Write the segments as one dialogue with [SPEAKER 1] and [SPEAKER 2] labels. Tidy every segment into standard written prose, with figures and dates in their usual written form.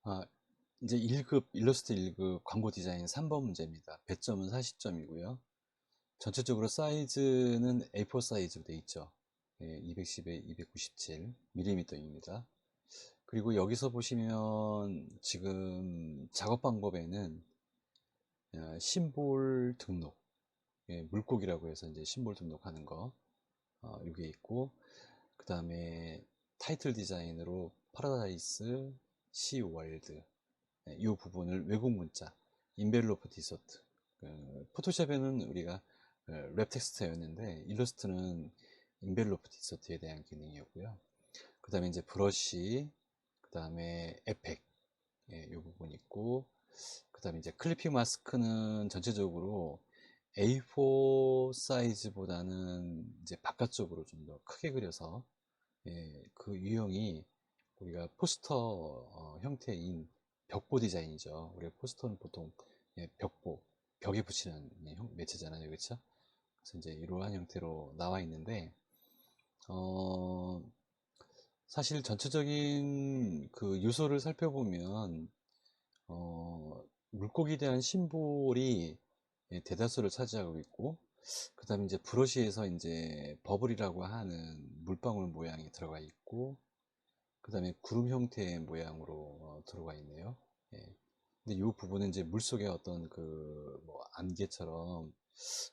[SPEAKER 1] 아, 이제 1급, 일러스트 1급 광고 디자인 3번 문제입니다. 배점은 40점이고요. 전체적으로 사이즈는 A4 사이즈로 되어 있죠. 210에 297mm입니다. 그리고 여기서 보시면 지금 작업 방법에는 심볼 등록, 물고기라고 해서 이제 심볼 등록하는 거, 이게 있고, 그 다음에 타이틀 디자인으로 파라다이스 시 월드, 이 부분을 외국 문자, 인벨로프 디서트. 포토샵에는 우리가 랩 텍스트였는데, 일러스트는 인벨로프 디서트에 대한 기능이었고요. 그 다음에 이제 브러쉬, 그 다음에 에펙, 이 부분 있고, 그 다음에 이제 클리핑 마스크는 전체적으로 A4 사이즈보다는 이제 바깥쪽으로 좀 더 크게 그려서, 그 유형이 우리가 포스터 형태인 벽보 디자인이죠. 우리가 포스터는 보통 벽보, 벽에 붙이는 매체잖아요. 그렇죠? 그래서 이제 이러한 형태로 나와 있는데, 어, 사실 전체적인 그 요소를 살펴보면, 물고기에 대한 심볼이 대다수를 차지하고 있고, 그 다음에 이제 브러쉬에서 이제 버블이라고 하는 물방울 모양이 들어가 있고, 그 다음에 구름 형태의 모양으로 들어가 있네요. 예. 근데 이 부분은 이제 물속의 어떤 그 뭐 안개처럼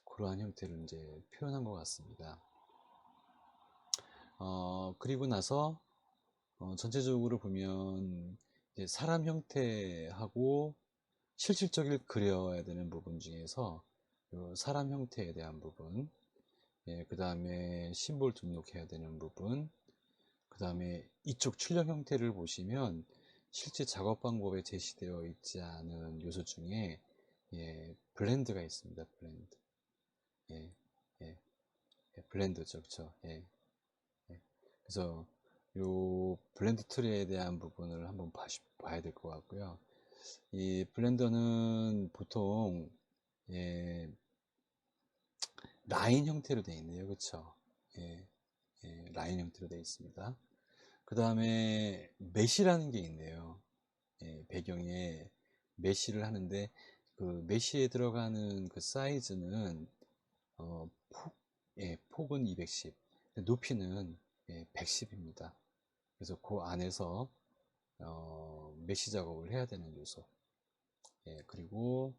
[SPEAKER 1] 그러한 형태를 이제 표현한 것 같습니다. 그리고 나서 전체적으로 보면 이제 사람 형태하고 실질적으로 그려야 되는 부분 중에서 요 사람 형태에 대한 부분, 그 다음에 심볼 등록해야 되는 부분, 그 다음에 이쪽 출력 형태를 보시면 실제 작업 방법에 제시되어 있지 않은 요소 중에 블렌드가 있습니다. 블렌드. 예, 예, 블렌드죠, 그렇죠? 예, 예. 그래서 요 블렌드 트리에 대한 부분을 한번 봐야 될 것 같고요. 이 블렌더는 보통 예, 라인 형태로 되어 있네요, 그렇죠? 예, 라인 형태로 되어 있습니다. 그 다음에 메시라는 게 있네요. 배경에 메시를 하는데 그 메시에 들어가는 그 사이즈는 폭은 210, 높이는 110입니다. 그래서 그 안에서 메시 작업을 해야 되는 요소. 그리고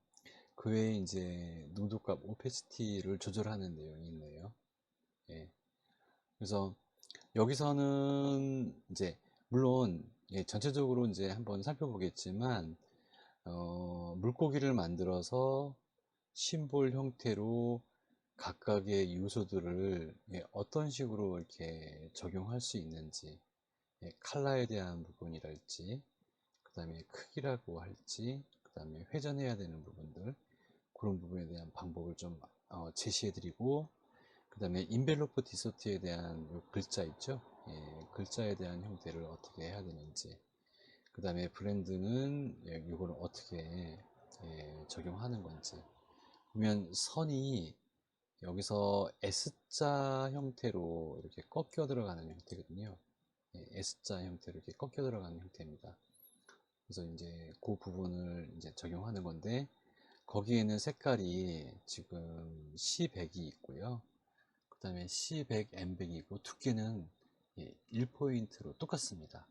[SPEAKER 1] 그 외에 이제 농도값 오페시티를 조절하는 내용이 있네요. 예, 그래서 여기서는 이제 물론 전체적으로 이제 한번 살펴보겠지만 물고기를 만들어서 심볼 형태로 각각의 요소들을 어떤 식으로 이렇게 적용할 수 있는지, 칼라에 대한 부분이랄지, 그 다음에 크기라고 할지, 그 다음에 회전해야 되는 부분들, 그런 부분에 대한 방법을 좀 제시해 드리고, 그 다음에 인벨로프 디서트에 대한 요 글자 있죠? 글자에 대한 형태를 어떻게 해야 되는지, 그 다음에 브랜드는 이거를 어떻게 적용하는 건지. 보면 선이 여기서 S자 형태로 이렇게 꺾여 들어가는 형태거든요. S자 형태로 이렇게 꺾여 들어가는 형태입니다. 그래서 이제 그 부분을 이제 적용하는 건데, 거기에는 색깔이 지금 C100이 있고요. 그 다음에 C100, M100이고 두께는 1포인트로 똑같습니다.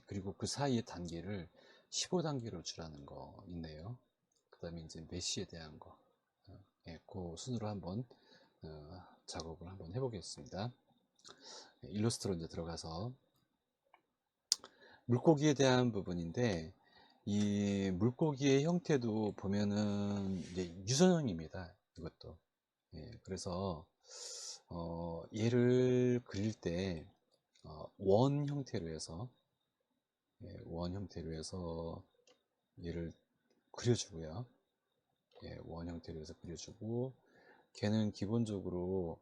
[SPEAKER 1] 그리고 그 사이의 단계를 15단계로 주라는 거 있네요. 그 다음에 이제 메쉬에 대한 거, 그 순으로 한번 작업을 한번 해보겠습니다. 일러스트로 이제 들어가서 물고기에 대한 부분인데, 이 물고기의 형태도 보면은 이제 유선형입니다. 이것도. 그래서 얘를 그릴 때 원 형태로 해서 원 형태로 해서 얘를 그려주고요. 원 형태로 해서 그려주고, 걔는 기본적으로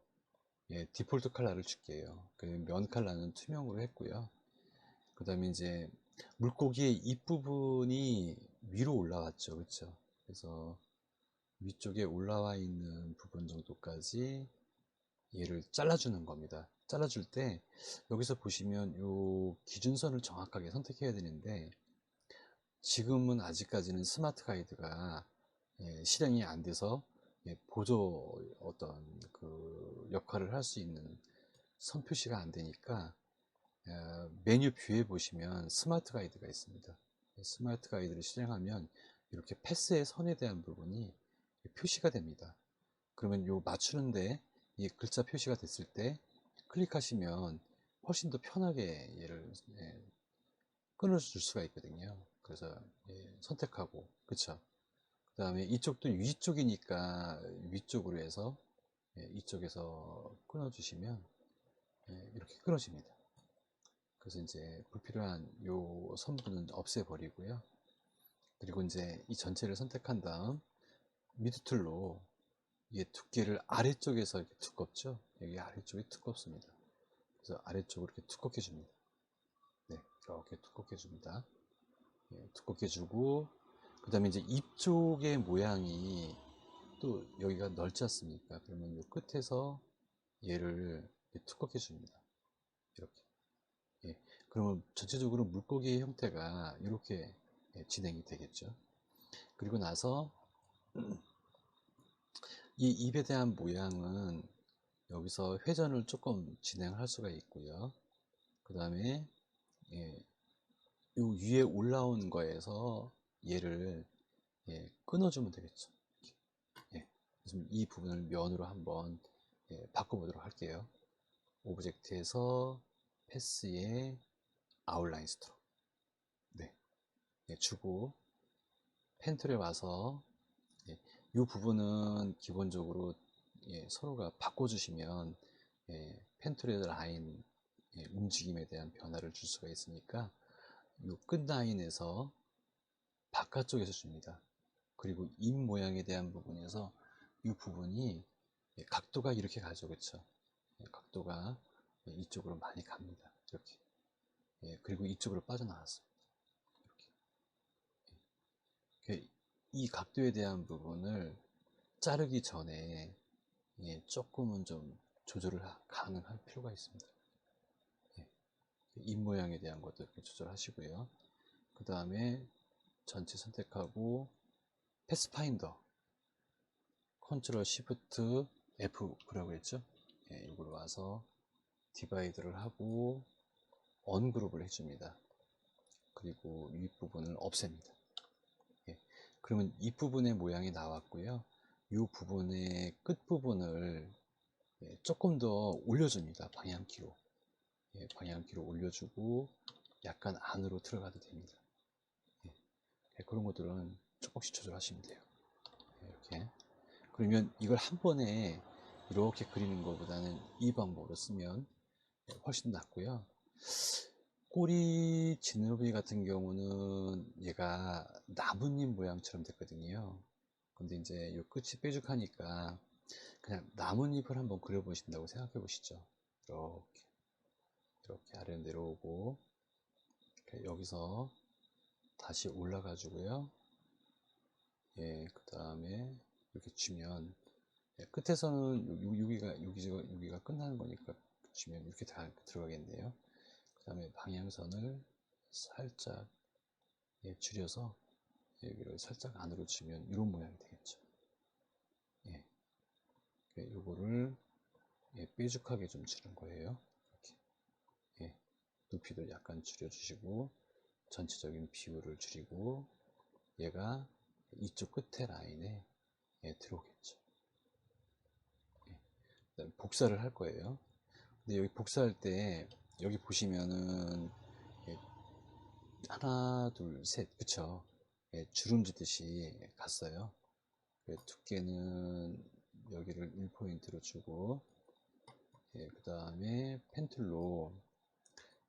[SPEAKER 1] 디폴트 컬러를 줄게요. 면 컬러는 투명으로 했고요. 그 다음에 이제 물고기의 입부분이 위로 올라왔죠. 그렇죠? 그래서 위쪽에 올라와 있는 부분 정도까지 얘를 잘라주는 겁니다. 잘라줄 때 여기서 보시면 요 기준선을 정확하게 선택해야 되는데, 지금은 아직까지는 스마트 가이드가 실행이 안 돼서 보조 어떤 그 역할을 할 수 있는 선 표시가 안 되니까 메뉴 뷰에 보시면 스마트 가이드가 있습니다. 스마트 가이드를 실행하면 이렇게 패스의 선에 대한 부분이 표시가 됩니다. 그러면 요 맞추는데 이 글자 표시가 됐을 때 클릭하시면 훨씬 더 편하게 얘를 끊어줄 수가 있거든요. 그래서 선택하고, 그쵸? 그 다음에 이쪽도 위쪽이니까 위쪽으로 해서 이쪽에서 끊어주시면 이렇게 끊어집니다. 그래서 이제 불필요한 요 선분은 없애버리고요. 그리고 이제 이 전체를 선택한 다음 미드 툴로 이 두께를 아래쪽에서 이렇게 두껍죠? 여기 아래쪽이 두껍습니다. 그래서 아래쪽으로 이렇게 두껍게 줍니다. 네, 이렇게 두껍게 줍니다. 두껍게 주고, 그 다음에 이제 입 쪽의 모양이 또 여기가 넓지 않습니까? 그러면 이 끝에서 얘를 두껍게 줍니다. 이렇게. 예. 그러면 전체적으로 물고기의 형태가 이렇게 진행이 되겠죠. 그리고 나서 이 입에 대한 모양은 여기서 회전을 조금 진행할 수가 있고요. 그 다음에 요 위에 올라온 거에서 얘를 끊어주면 되겠죠. 예. 그래서 이 부분을 면으로 한번 바꿔보도록 할게요. 오브젝트에서 패스에 아웃라인 스트로크. 네. 주고 펜툴에 와서 이 부분은 기본적으로 서로가 바꿔주시면 펜툴의 라인 움직임에 대한 변화를 줄 수가 있으니까 이 끝 라인에서 바깥쪽에서 줍니다. 그리고 입 모양에 대한 부분에서 이 부분이 각도가 이렇게 가죠, 그렇죠? 각도가 이쪽으로 많이 갑니다. 이렇게. 그리고 이쪽으로 빠져나왔어요. 이렇게. 이 각도에 대한 부분을 자르기 전에 조금은 좀 조절을 가능할 필요가 있습니다. 입 모양에 대한 것도 이렇게 조절하시고요. 그 다음에 전체 선택하고 패스파인더 컨트롤 시프트 F라고 했죠. 이걸 와서 디바이드를 하고 언그룹을 해줍니다. 그리고 윗부분을 없앱니다. 그러면 이 부분의 모양이 나왔고요. 이 부분의 끝부분을 조금 더 올려줍니다. 방향키로. 방향키로 올려주고 약간 안으로 들어가도 됩니다. 그런 것들은 조금씩 조절하시면 돼요. 이렇게. 그러면 이걸 한 번에 이렇게 그리는 것보다는 이 방법으로 쓰면 훨씬 낫고요. 꼬리 지느러미 같은 경우는 얘가 나뭇잎 모양처럼 됐거든요. 근데 이제 이 끝이 뾰족하니까 그냥 나뭇잎을 한번 그려보신다고 생각해 보시죠. 이렇게 아래로 내려오고 여기서 다시 올라가 주고요. 그 다음에 이렇게 주면 끝에서는 여기가 끝나는 거니까 주면 이렇게 다 들어가겠네요. 그 다음에 방향선을 살짝 줄여서 여기를 살짝 안으로 주면 이런 모양이 되겠죠. 요거를 뾰족하게 좀 주는 거예요. 이렇게. 높이도 약간 줄여주시고 전체적인 비율을 줄이고 얘가 이쪽 끝에 라인에 들어오겠죠. 복사를 할 거예요. 근데 여기 복사할 때 여기 보시면은 하나 둘 셋 그쵸? 주름지듯이 갔어요. 두께는 여기를 1포인트로 주고 그 다음에 펜툴로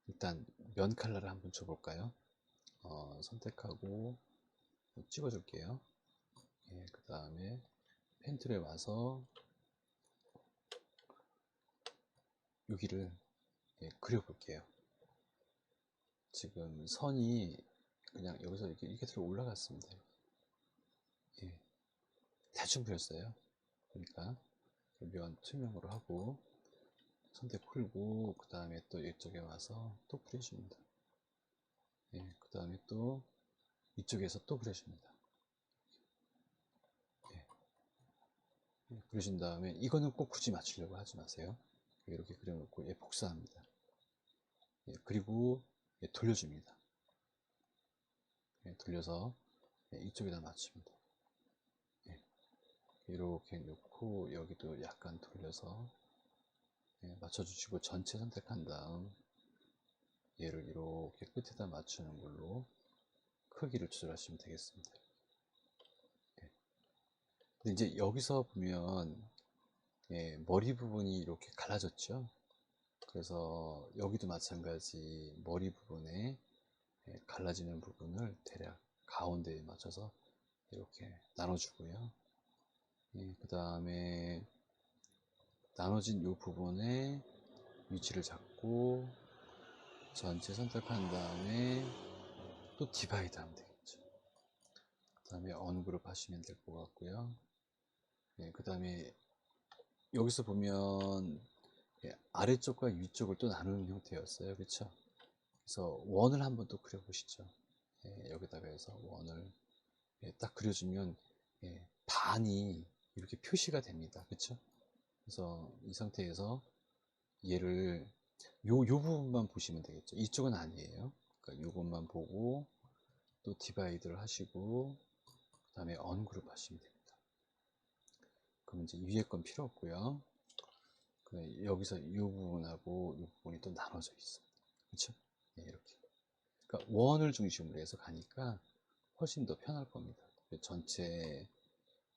[SPEAKER 1] 일단 면 컬러를 한번 줘볼까요? 선택하고 찍어 줄게요. 그 다음에 펜툴에 와서 여기를 그려볼게요. 지금 선이 그냥 여기서 이렇게 들어 올라갔습니다. 대충 그렸어요. 그러니까 면 투명으로 하고 선택 풀고 그 다음에 또 이쪽에 와서 또 그려줍니다. 그 다음에 또 이쪽에서 또 그려줍니다. 그러신 다음에 이거는 꼭 굳이 맞추려고 하지 마세요. 이렇게 그려놓고 복사합니다. 그리고 돌려줍니다. 돌려서 이쪽에다 맞춥니다. 이렇게 놓고 여기도 약간 돌려서 맞춰주시고 전체 선택한 다음 얘를 이렇게 끝에다 맞추는 걸로 크기를 조절하시면 되겠습니다. 근데 이제 여기서 보면 머리 부분이 이렇게 갈라졌죠. 그래서 여기도 마찬가지 머리 부분에 갈라지는 부분을 대략 가운데에 맞춰서 이렇게 나눠주고요. 그 다음에 나눠진 이 부분에 위치를 잡고 전체 선택한 다음에 또 디바이드 하면 되겠죠. 그 다음에 언그룹 하시면 될 것 같고요. 그 다음에 여기서 보면 아래쪽과 위쪽을 또 나누는 형태였어요. 그쵸? 그래서 원을 한번 또 그려보시죠. 여기다가 해서 원을 딱 그려주면 반이 이렇게 표시가 됩니다. 그쵸? 그래서 이 상태에서 얘를 요 부분만 보시면 되겠죠. 이쪽은 아니에요. 그러니까 요것만 보고 또 디바이드를 하시고 그 다음에 언그룹 하시면 됩니다. 그럼 이제 위에 건 필요 없고요. 여기서 이 부분하고 이 부분이 또 나눠져 있어요. 그렇죠? 이렇게. 그러니까 원을 중심으로 해서 가니까 훨씬 더 편할 겁니다. 전체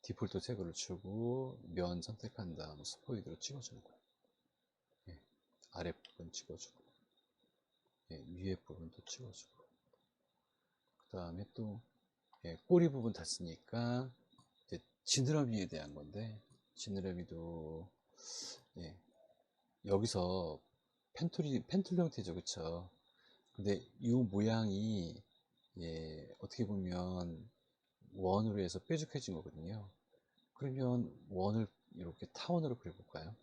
[SPEAKER 1] 디폴트 색으로 주고 면 선택한 다음 스포이드로 찍어주는 거예요. 아래 부분 찍어주고 위에 부분도 찍어주고 그 다음에 또 꼬리 부분 닿으니까 이제 지느러미에 대한 건데 지느러미도 여기서 펜툴 형태죠, 그쵸? 근데 이 모양이 어떻게 보면 원으로 해서 뾰족해진 거거든요. 그러면 원을 이렇게 타원으로 그려볼까요?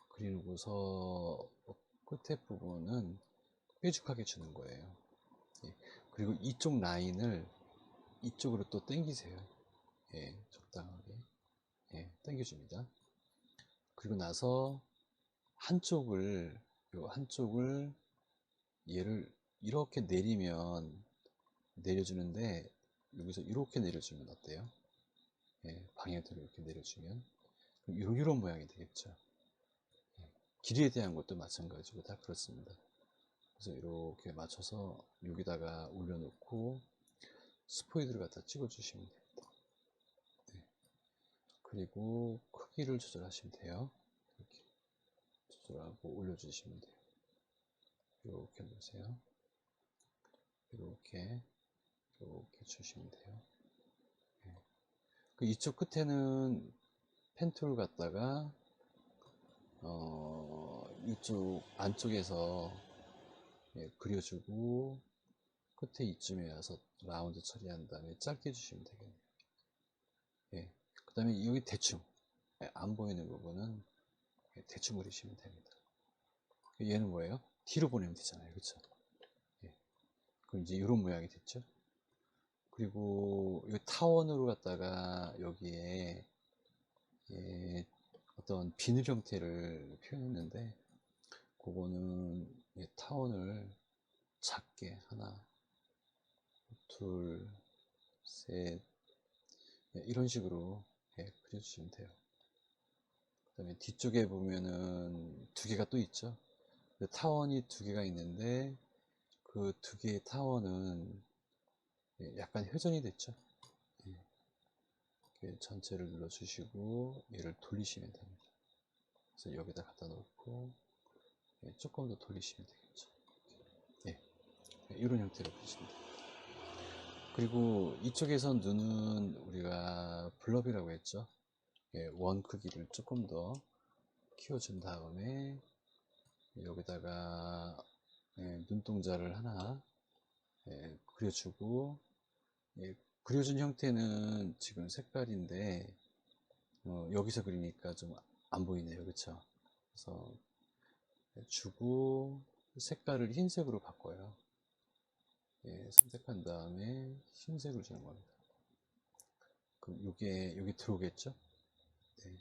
[SPEAKER 1] 그리고서 끝에 부분은 뾰족하게 주는 거예요. 그리고 이쪽 라인을 이쪽으로 또 당기세요. 적당하게 당겨줍니다. 그리고 나서 한쪽을 얘를 이렇게 내려주는데 여기서 이렇게 내려주면 어때요? 방향대로 이렇게 내려주면 그럼 이런 모양이 되겠죠. 길이에 대한 것도 마찬가지고 다 그렇습니다. 그래서 이렇게 맞춰서 여기다가 올려놓고 스포이드를 갖다 찍어주시면 됩니다. 그리고 크기를 조절하시면 돼요. 이렇게 조절하고 올려주시면 돼요. 이렇게 놓으세요. 이렇게 주시면 돼요. 그 이쪽 끝에는 펜툴 갖다가 이쪽 안쪽에서 그려주고 끝에 이쯤에 와서 라운드 처리한 다음에 짧게 주시면 되겠네요. 그 다음에 여기 대충 안 보이는 부분은 대충 그리시면 됩니다. 얘는 뭐예요? 뒤로 보내면 되잖아요. 그쵸? 그럼 이제 이런 모양이 됐죠? 그리고 이 타원으로 갖다가 여기에 어떤 비늘 형태를 표현했는데 그거는 타원을 작게 하나, 둘, 셋 이런 식으로 그려주시면 돼요. 그 다음에 뒤쪽에 보면은 두 개가 또 있죠. 타원이 두 개가 있는데 그 두 개의 타원은 약간 회전이 됐죠. 전체를 눌러주시고 얘를 돌리시면 됩니다. 그래서 여기다 갖다 놓고 조금 더 돌리시면 되겠죠. 이런 형태로 그리시면 됩니다. 그리고 이쪽에서 눈은 우리가 블럽이라고 했죠. 원 크기를 조금 더 키워준 다음에 여기다가 눈동자를 하나 그려주고 그려준 형태는 지금 색깔인데 여기서 그리니까 좀 안 보이네요. 그쵸? 그래서 주고 색깔을 흰색으로 바꿔요. 선택한 다음에 흰색을 주는 겁니다. 그럼 요게 여기 들어오겠죠? 네.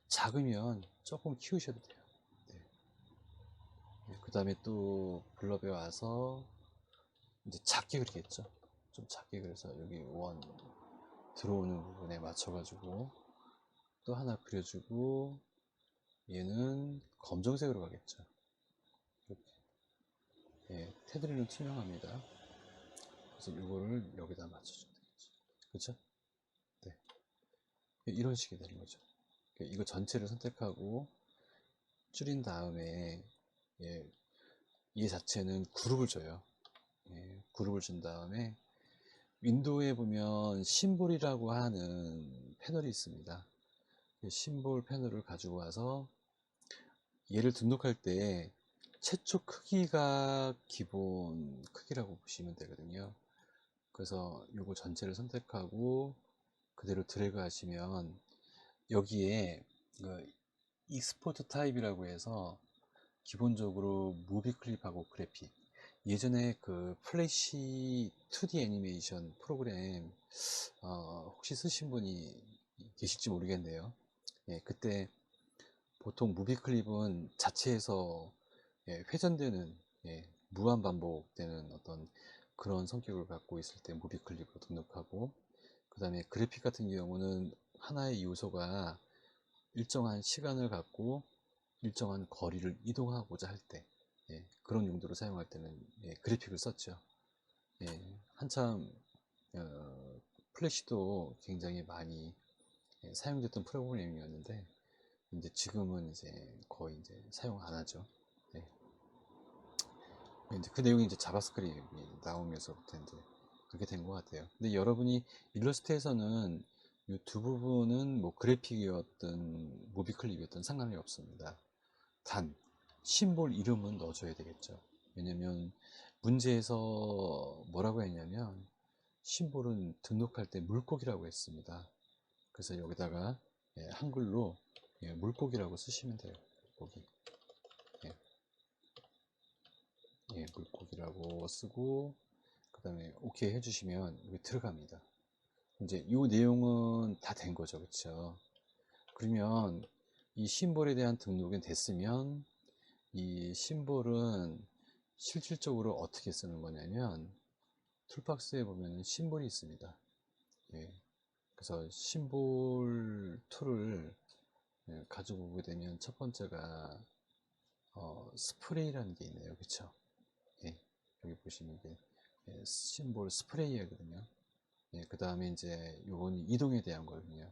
[SPEAKER 1] 작으면 조금 키우셔도 돼요. 네. 그 다음에 또 블럭에 와서 이제 작게 그리겠죠? 좀 작게 그려서 여기 원 들어오는 부분에 맞춰가지고 또 하나 그려주고, 얘는 검정색으로 가겠죠. 이렇게. 테두리는 투명합니다. 그래서 이거를 여기다 맞춰주면 되겠죠. 그쵸? 네. 이런 식이 되는 거죠. 이거 전체를 선택하고 줄인 다음에, 예, 이 자체는 그룹을 줘요. 그룹을 준 다음에 윈도우에 보면 심볼이라고 하는 패널이 있습니다. 심볼 패널을 가지고 와서 얘를 등록할 때 최초 크기가 기본 크기라고 보시면 되거든요. 그래서 요거 전체를 선택하고 그대로 드래그 하시면 여기에 그 익스포트 타입이라고 해서 기본적으로 무비 클립하고 그래픽, 예전에 그 플래시 2D 애니메이션 프로그램 혹시 쓰신 분이 계실지 모르겠네요. 그때 보통 무비 클립은 자체에서 회전되는, 무한 반복되는 어떤 그런 성격을 갖고 있을 때 무비 클립으로 등록하고, 그 다음에 그래픽 같은 경우는 하나의 요소가 일정한 시간을 갖고 일정한 거리를 이동하고자 할 때, 그런 용도로 사용할 때는 그래픽을 썼죠. 한참 플래시도 굉장히 많이 사용됐던 프로그램이었는데, 이제 지금은 이제 거의 이제 사용 안 하죠. 이제 그 내용이 이제 자바스크립트가 나오면서부터 이제 그렇게 된 것 같아요. 근데 여러분이 일러스트에서는 이 두 부분은 뭐 그래픽이었든 무비 클립이었든 상관이 없습니다. 단 심볼 이름은 넣어줘야 되겠죠. 왜냐면 문제에서 뭐라고 했냐면 심볼은 등록할 때 물고기라고 했습니다. 그래서 여기다가 한글로 물고기라고 쓰시면 돼요. 물고기. 물고기라고 쓰고 그 다음에 오케이 해주시면 여기 들어갑니다. 이제 이 내용은 다 된 거죠. 그쵸? 그러면 이 심볼에 대한 등록이 됐으면 이 심볼은 실질적으로 어떻게 쓰는 거냐면 툴박스에 보면 심볼이 있습니다. 그래서 심볼 툴을 가지고 오게 되면 첫 번째가 스프레이라는 게 있네요. 그쵸? 여기 보시면 이게 심볼 스프레이거든요. 그 다음에 이제 요건 이동에 대한 거거든요.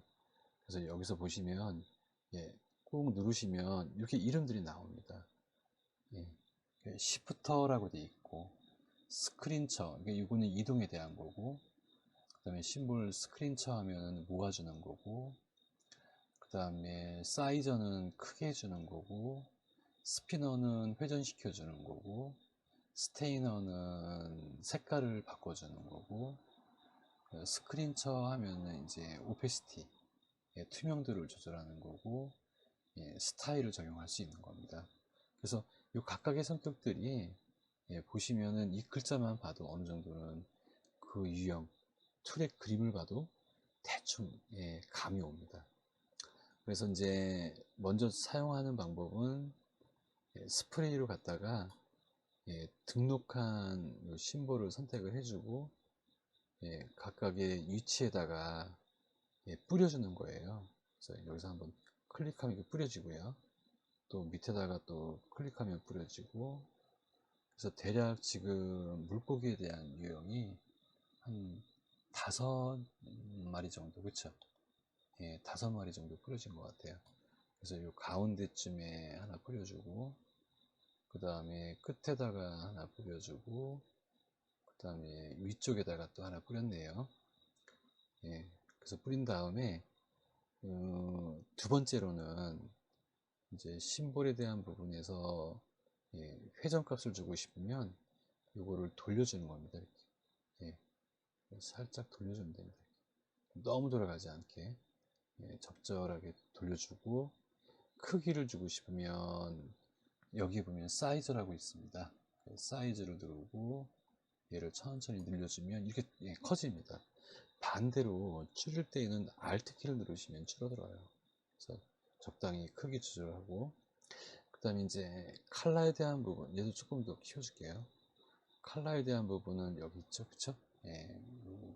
[SPEAKER 1] 그래서 여기서 보시면 꾹 누르시면 이렇게 이름들이 나옵니다. 시프터라고 되어 있고 스크린처, 이거는 이동에 대한 거고, 그 다음에 심볼 스크린처 하면 모아주는 거고, 그 다음에 사이저는 크게 해주는 거고, 스피너는 회전시켜 주는 거고, 스테이너는 색깔을 바꿔주는 거고, 스크린처 하면은 이제 오페시티, 투명도를 조절하는 거고, 스타일을 적용할 수 있는 겁니다. 그래서 이 각각의 성격들이 보시면은 이 글자만 봐도 어느 정도는 그 유형, 툴의 그림을 봐도 대충 감이 옵니다. 그래서 이제 먼저 사용하는 방법은 스프레이로 갖다가 등록한 요 심볼을 선택을 해주고 각각의 위치에다가 뿌려주는 거예요. 그래서 여기서 한번 클릭하면 이게 뿌려지고요. 또 밑에다가 또 클릭하면 뿌려지고, 그래서 대략 지금 물고기에 대한 유형이 한 5마리 정도, 그쵸? 5마리 정도 뿌려진 것 같아요. 그래서 이 가운데쯤에 하나 뿌려주고, 그 다음에 끝에다가 하나 뿌려주고, 그 다음에 위쪽에다가 또 하나 뿌렸네요. 그래서 뿌린 다음에 두 번째로는 이제 심볼에 대한 부분에서 회전값을 주고 싶으면 이거를 돌려주는 겁니다. 이렇게 살짝 돌려주면 됩니다. 너무 돌아가지 않게 적절하게 돌려주고, 크기를 주고 싶으면 여기 보면 사이즈라고 있습니다. 사이즈를 누르고 얘를 천천히 늘려주면 이렇게 커집니다. 반대로 줄일 때에는 Alt 키를 누르시면 줄어들어요. 그래서 적당히 크기 조절하고, 그 다음에 이제 칼라에 대한 부분, 얘도 조금 더 키워줄게요. 칼라에 대한 부분은 여기 있죠, 그쵸?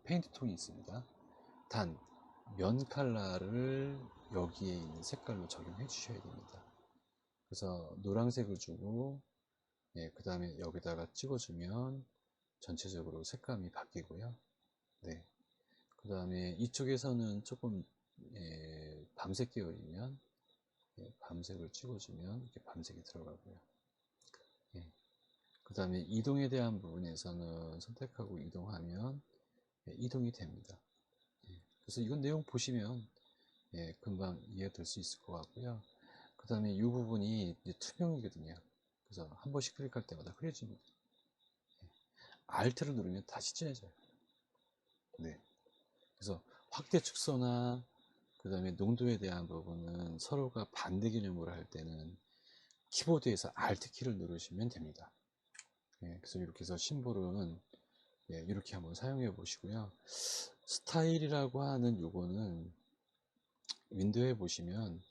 [SPEAKER 1] 페인트 톤이 있습니다. 단, 면 칼라를 여기에 있는 색깔로 적용해 주셔야 됩니다. 그래서 노란색을 주고, 그 다음에 여기다가 찍어주면 전체적으로 색감이 바뀌고요. 네. 그 다음에 이쪽에서는 조금 밤색 계열이면 밤색을 찍어주면 이렇게 밤색이 들어가고요. 그 다음에 이동에 대한 부분에서는 선택하고 이동하면 이동이 됩니다. 그래서 이건 내용 보시면 금방 이해될 수 있을 것 같고요. 그 다음에 이 부분이 이제 투명이거든요. 그래서 한 번씩 클릭할 때마다 흐려집니다. Alt를 누르면 다시 진해져요. 네. 그래서 확대 축소나 그 다음에 농도에 대한 부분은 서로가 반대 개념으로 할 때는 키보드에서 Alt 키를 누르시면 됩니다. 그래서 이렇게 해서 심볼은 이렇게 한번 사용해 보시고요. 스타일이라고 하는 요거는 윈도우에 보시면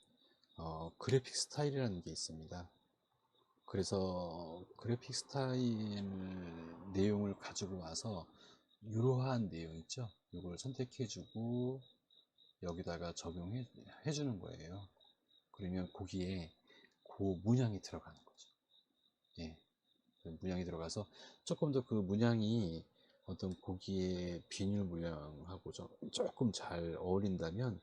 [SPEAKER 1] 그래픽 스타일이라는 게 있습니다. 그래서 그래픽 스타일 내용을 가지고 와서 이러한 내용 있죠? 이걸 선택해 주고 여기다가 적용해 주는 거예요. 그러면 거기에 그 문양이 들어가는 거죠. 문양이 들어가서 조금 더 그 문양이 어떤 고기의 비닐 문양하고 조금 잘 어울린다면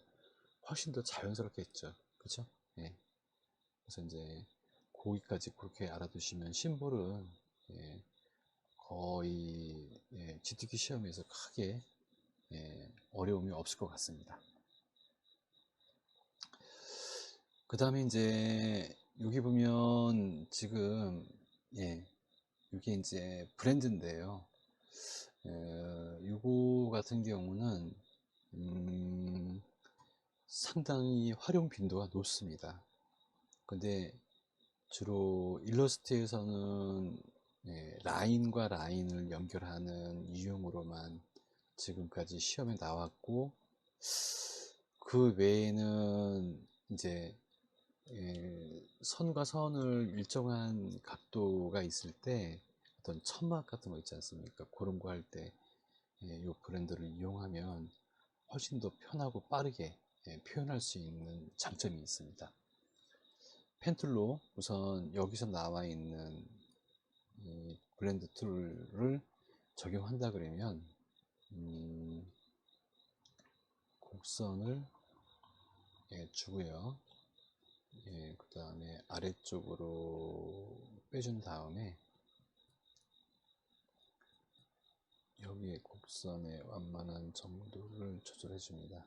[SPEAKER 1] 훨씬 더 자연스럽겠죠. 그쵸? 그래서 이제 거기까지 그렇게 알아두시면 심볼은 거의 GTQ 시험에서 크게 어려움이 없을 것 같습니다. 그 다음에 이제 여기 보면 지금 이게 이제 브랜드인데요. 요거 같은 경우는 상당히 활용 빈도가 높습니다. 근데 주로 일러스트에서는 라인과 라인을 연결하는 유형으로만 지금까지 시험에 나왔고, 그 외에는 이제 선과 선을 일정한 각도가 있을 때 어떤 천막 같은 거 있지 않습니까? 그런 거 할 때 이 브랜드를 이용하면 훨씬 더 편하고 빠르게 표현할 수 있는 장점이 있습니다. 펜툴로 우선 여기서 나와 있는 이 블렌드 툴을 적용한다 그러면 곡선을 주고요. 그 다음에 아래쪽으로 빼준 다음에 여기에 곡선의 완만한 정도를 조절해 줍니다.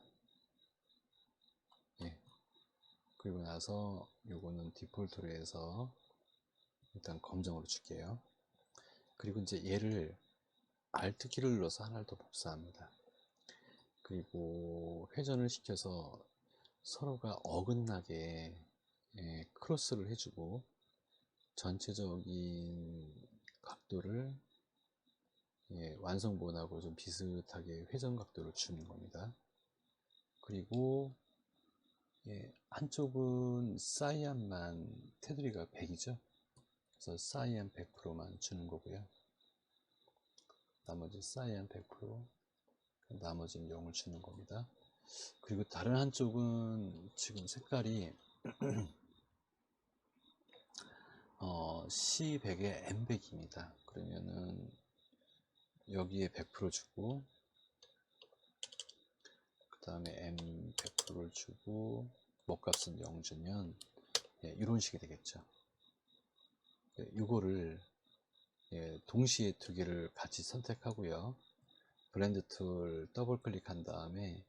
[SPEAKER 1] 그리고 나서 요거는 디폴트로 해서 일단 검정으로 줄게요. 그리고 이제 얘를 Alt 키를 눌러서 하나를 더 복사합니다. 그리고 회전을 시켜서 서로가 어긋나게 크로스를 해주고 전체적인 각도를 완성본하고 좀 비슷하게 회전 각도를 주는 겁니다. 그리고 한쪽은 사이안만 테두리가 100이죠. 그래서 사이안 100%만 주는 거고요. 나머지 사이안 100%, 나머지는 0을 주는 겁니다. 그리고 다른 한쪽은 지금 색깔이 C100에 M100입니다. 그러면은 여기에 100% 주고 그 다음에 M 100%를 주고 먹값은 0 주면 이런 식이 되겠죠. 이거를 동시에 두 개를 같이 선택하고요. 블렌드 툴 더블 클릭한 다음에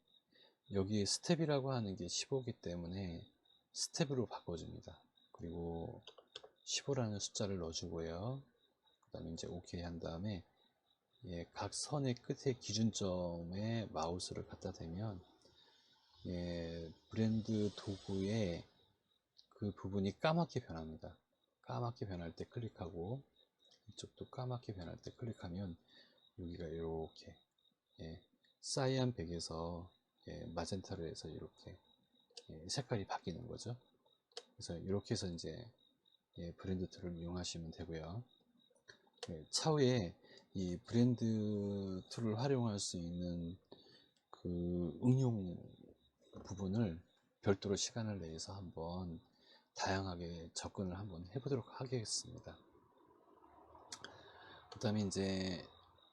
[SPEAKER 1] 여기에 스텝이라고 하는 게 15이기 때문에 스텝으로 바꿔줍니다. 그리고 15라는 숫자를 넣어주고요. 그 다음에 이제 OK 한 다음에 각 선의 끝에 기준점에 마우스를 갖다 대면 브랜드 도구의 그 부분이 까맣게 변합니다. 까맣게 변할 때 클릭하고 이쪽도 까맣게 변할 때 클릭하면 여기가 이렇게 예, 사이안백에서 예, 마젠타로 해서 이렇게 예, 색깔이 바뀌는 거죠. 그래서 이렇게 해서 이제 예, 브랜드 툴을 이용하시면 되고요. 예, 차후에 이 브랜드 툴을 활용할 수 있는 그 응용 부분을 별도로 시간을 내서 한번 다양하게 접근을 한번 해보도록 하겠습니다. 그 다음에 이제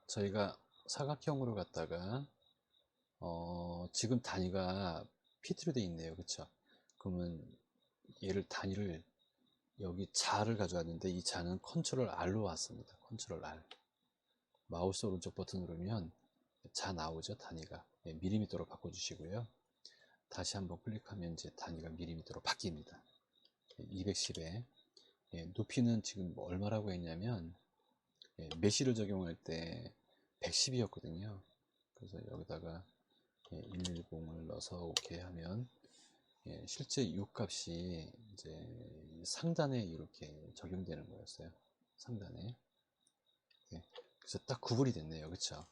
[SPEAKER 1] 저희가 사각형으로 갔다가 지금 단위가 피트로 되어 있네요. 그쵸? 그러면 얘를 단위를 여기 자를 가져왔는데 이 자는 컨트롤 R로 왔습니다. 컨트롤 R. 마우스 오른쪽 버튼 누르면 자 나오죠. 단위가. 예, 밀리미터로 바꿔주시고요. 다시 한번 클릭하면 이제 단위가 밀리미터로 바뀝니다. 210에 예, 높이는 지금 얼마라고 했냐면 예, 메쉬를 적용할 때 110이었거든요. 그래서 여기다가 예, 110을 넣어서 OK 하면 예, 실제 이 값이 이제 상단에 이렇게 적용되는 거였어요. 상단에. 예, 그래서 딱 구분이 됐네요. 그쵸?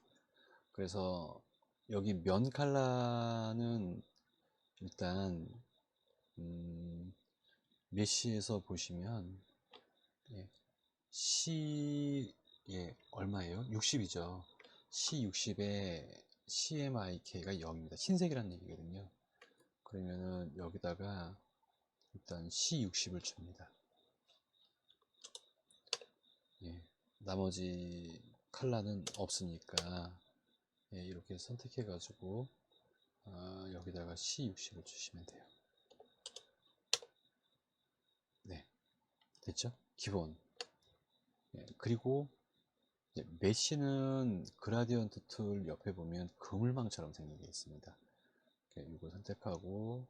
[SPEAKER 1] 그래서 여기 면 칼라는 일단 메쉬에서 보시면 예, C 예, 얼마예요? 60이죠. C60에 CMYK가 0입니다. 흰색이라는 얘기거든요. 그러면은 여기다가 일단 C60을 줍니다. 예, 나머지 컬러는 없으니까 예, 이렇게 선택해 가지고 여기다가 C60을 주시면 돼요. 네, 됐죠? 기본. 예, 그리고 메쉬는 그라디언트 툴 옆에 보면 그물망처럼 생긴 게 있습니다. 이거 선택하고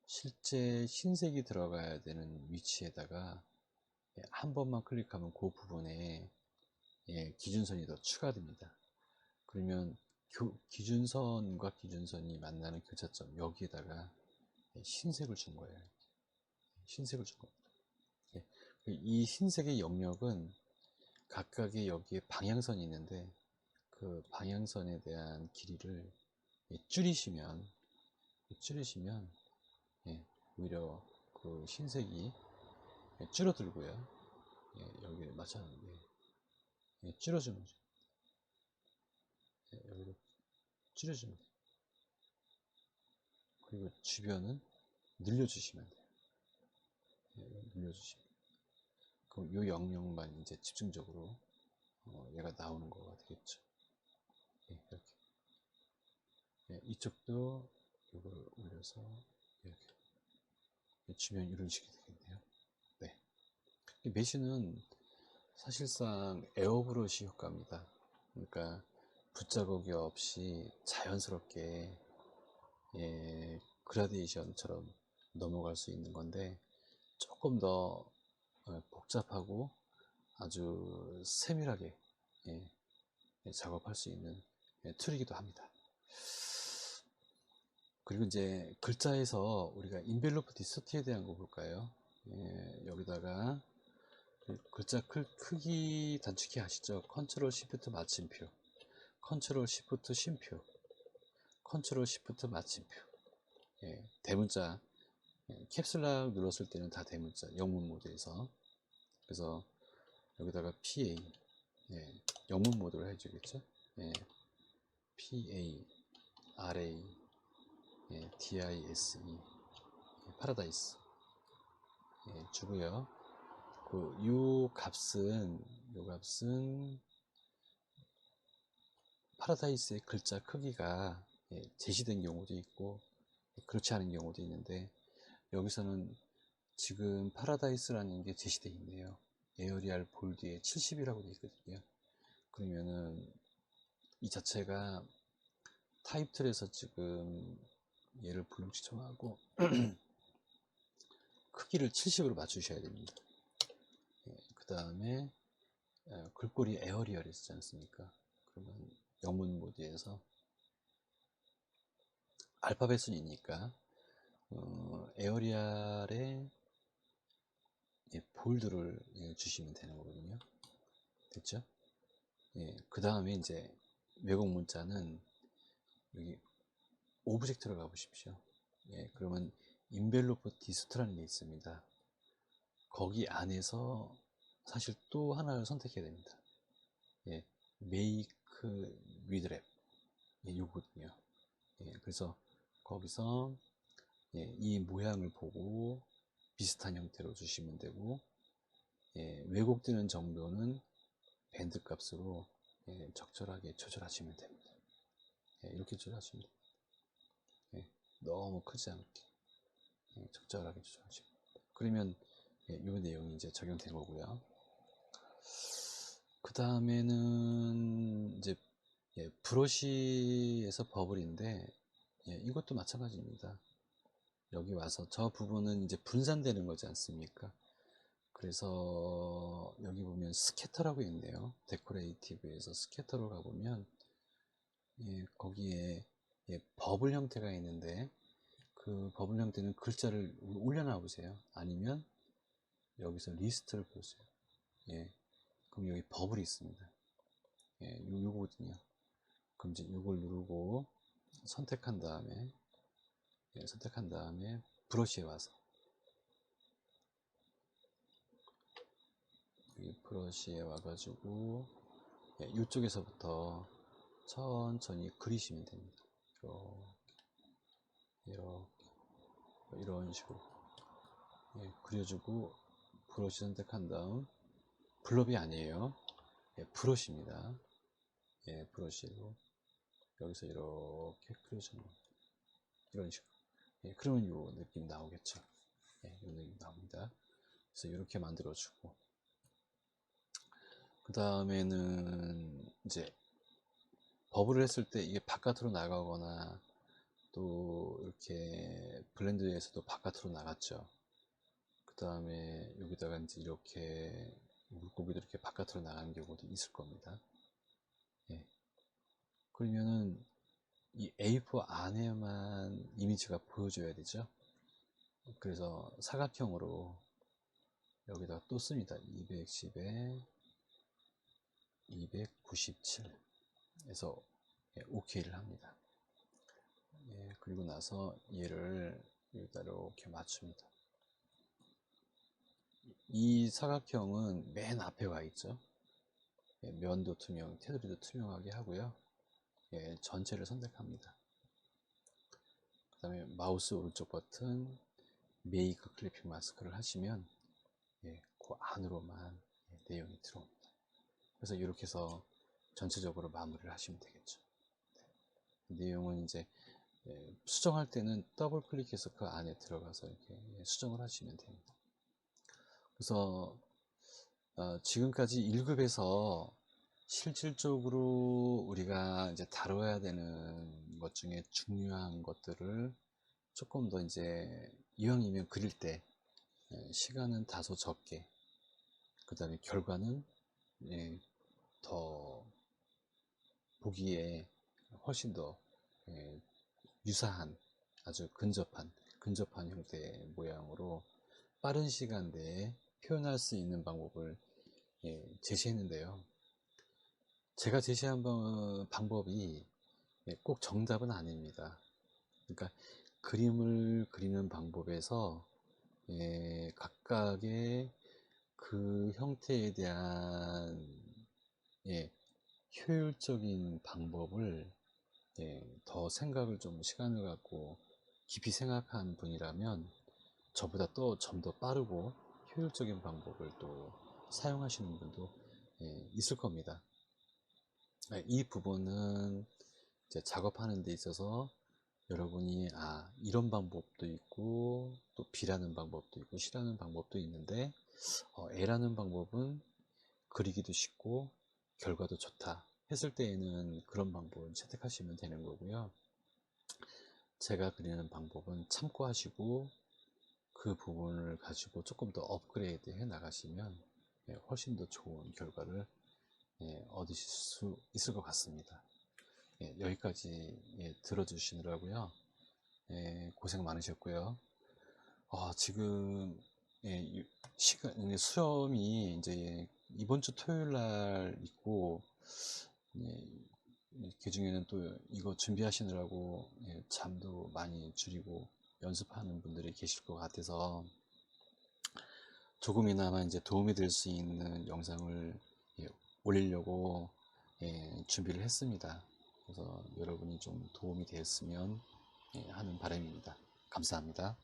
[SPEAKER 1] 실제 흰색이 들어가야 되는 위치에다가 예, 한 번만 클릭하면 그 부분에 예, 기준선이 더 추가됩니다. 그러면 기준선과 기준선이 만나는 교차점 여기에다가 예, 흰색을 준 거예요. 흰색을 준 겁니다. 예, 이 흰색의 영역은 각각의 여기에 방향선이 있는데 그 방향선에 대한 길이를 예, 줄이시면 예, 오히려 그 흰색이 예, 줄어들고요. 예, 여기에 맞춰 예, 줄여주면 돼요. 예, 여기로 줄여주면 돼요. 그리고 주변은 늘려주시면 돼요. 예, 늘려주시면 돼요. 그럼 이 영역만 이제 집중적으로 얘가 나오는 거가 되겠죠. 예, 이렇게. 예, 이쪽도 이걸 올려서 이렇게 주면 이런 식이 되겠네요. 네. 이 메쉬는 사실상 에어브러시 효과입니다. 그러니까 붓자국이 없이 자연스럽게 예, 그라데이션처럼 넘어갈 수 있는 건데 조금 더 복잡하고 아주 세밀하게 예, 예, 작업할 수 있는 예, 툴이기도 합니다. 그리고 이제 글자에서 우리가 인벨로프 디스토트에 대한 거 볼까요? 예, 여기다가 글자 크기 단축키 아시죠? 컨트롤 시프트 마침표, 컨트롤 시프트 쉼표, 컨트롤 시프트 마침표. 예, 대문자 예, 캡슐락 눌렀을 때는 다 대문자 영문 모드에서. 그래서 여기다가 PA 예, 영문 모드로 해주겠죠. 예, PA RA 예, DISE 예, 파라다이스 예, 주고요. 요 값은 파라다이스의 글자 크기가 예, 제시된 경우도 있고 그렇지 않은 경우도 있는데 여기서는 지금 파라다이스라는 게 제시되어 있네요. 에어리얼 볼드에 70이라고 되어 있거든요. 그러면은 이 자체가 타입틀에서 지금 얘를 불룩시청하고 크기를 70으로 맞추셔야 됩니다. 예, 그 다음에 글꼴이 에어리얼이 있지 않습니까? 그러면 영문 모드에서 알파벳 순이니까 에어리얼에 예, 볼드를 예, 주시면 되는 거거든요. 됐죠? 예, 그 다음에 이제 외국 문자는 여기 오브젝트로 가보십시오. 예, 그러면 인벨로프 디스트라는 게 있습니다. 거기 안에서 사실 또 하나를 선택해야 됩니다. 예, 메이크 위드랩. 예, 요거든요. 예, 그래서 거기서 예, 이 모양을 보고 비슷한 형태로 주시면 되고, 예, 왜곡되는 정도는 밴드 값으로 예, 적절하게 조절하시면 됩니다. 예, 이렇게 조절하시면 됩니다. 예, 너무 크지 않게 예, 적절하게 조절하시면 됩니다. 그러면 예, 이 내용이 이제 적용된 거고요. 그 다음에는 이제 예, 브러쉬에서 버블인데 예, 이것도 마찬가지입니다. 여기 와서 저 부분은 이제 분산되는 거지 않습니까? 그래서 여기 보면 스캐터라고 있네요. 데코레이티브에서 스캐터로 가보면 예, 거기에 예, 버블 형태가 있는데 그 버블 형태는 글자를 올려놔 보세요. 아니면 여기서 리스트를 보세요. 예, 그럼 여기 버블이 있습니다. 예, 요거거든요. 그럼 이제 요걸 누르고 선택한 다음에 예, 선택한 다음에 브러쉬에 와서 여기 브러쉬에 와가지고 예, 이쪽에서부터 천천히 그리시면 됩니다. 이렇게 이런 식으로 예, 그려주고 브러쉬 선택한 다음 블럽이 아니에요. 예, 브러쉬입니다. 예, 브러쉬로 여기서 이렇게 그려주는 이런 식으로 예, 그러면 요 느낌 나오겠죠. 예, 요 느낌 나옵니다. 그래서 이렇게 만들어주고 그 다음에는 이제 버블을 했을 때 이게 바깥으로 나가거나 또 이렇게 블렌드에서도 바깥으로 나갔죠. 그 다음에 여기다가 이제 이렇게 물고기도 이렇게 바깥으로 나가는 경우도 있을 겁니다. 예. 그러면은 이 A4 안에만 이미지가 보여줘야 되죠. 그래서 사각형으로 여기다가 또 씁니다. 210에 297에서 예, OK를 합니다. 예, 그리고 나서 얘를 여기다 이렇게 맞춥니다. 이 사각형은 맨 앞에 와 있죠. 예, 면도 투명, 테두리도 투명하게 하고요. 예, 전체를 선택합니다. 그 다음에 마우스 오른쪽 버튼 메이크 클리핑 마스크를 하시면 예, 그 안으로만 예, 내용이 들어옵니다. 그래서 이렇게 해서 전체적으로 마무리를 하시면 되겠죠. 네. 내용은 이제 예, 수정할 때는 더블 클릭해서 그 안에 들어가서 이렇게 예, 수정을 하시면 됩니다. 그래서 지금까지 1급에서 실질적으로 우리가 이제 다뤄야 되는 것 중에 중요한 것들을 조금 더 이제 이왕이면 그릴 때 시간은 다소 적게 그 다음에 결과는 예, 더 보기에 훨씬 더 예, 유사한 아주 근접한 형태의 모양으로 빠른 시간 내에 표현할 수 있는 방법을 예, 제시했는데요. 제가 제시한 방법이 예, 꼭 정답은 아닙니다. 그러니까 그림을 그리는 방법에서 예, 각각의 그 형태에 대한 예, 효율적인 방법을 예, 더 생각을 좀 시간을 갖고 깊이 생각한 분이라면 저보다 또 좀 더 빠르고 효율적인 방법을 또 사용하시는 분도 예, 있을 겁니다. 예, 이 부분은 이제 작업하는 데 있어서 여러분이 이런 방법도 있고 또 B라는 방법도 있고 C라는 방법도 있는데 A라는 방법은 그리기도 쉽고 결과도 좋다 했을 때에는 그런 방법을 채택하시면 되는 거고요. 제가 그리는 방법은 참고하시고 그 부분을 가지고 조금 더 업그레이드 해 나가시면 예, 훨씬 더 좋은 결과를 예, 얻으실 수 있을 것 같습니다. 예, 여기까지 예, 들어주시느라고요. 예, 고생 많으셨고요. 지금 예, 시간 수험이 이제 이번 주 토요일 날 있고 그 중에는 또 이거 준비하시느라고 잠도 많이 줄이고 연습하는 분들이 계실 것 같아서 조금이나마 이제 도움이 될 수 있는 영상을 올리려고 준비를 했습니다. 그래서 여러분이 좀 도움이 되었으면 하는 바람입니다. 감사합니다.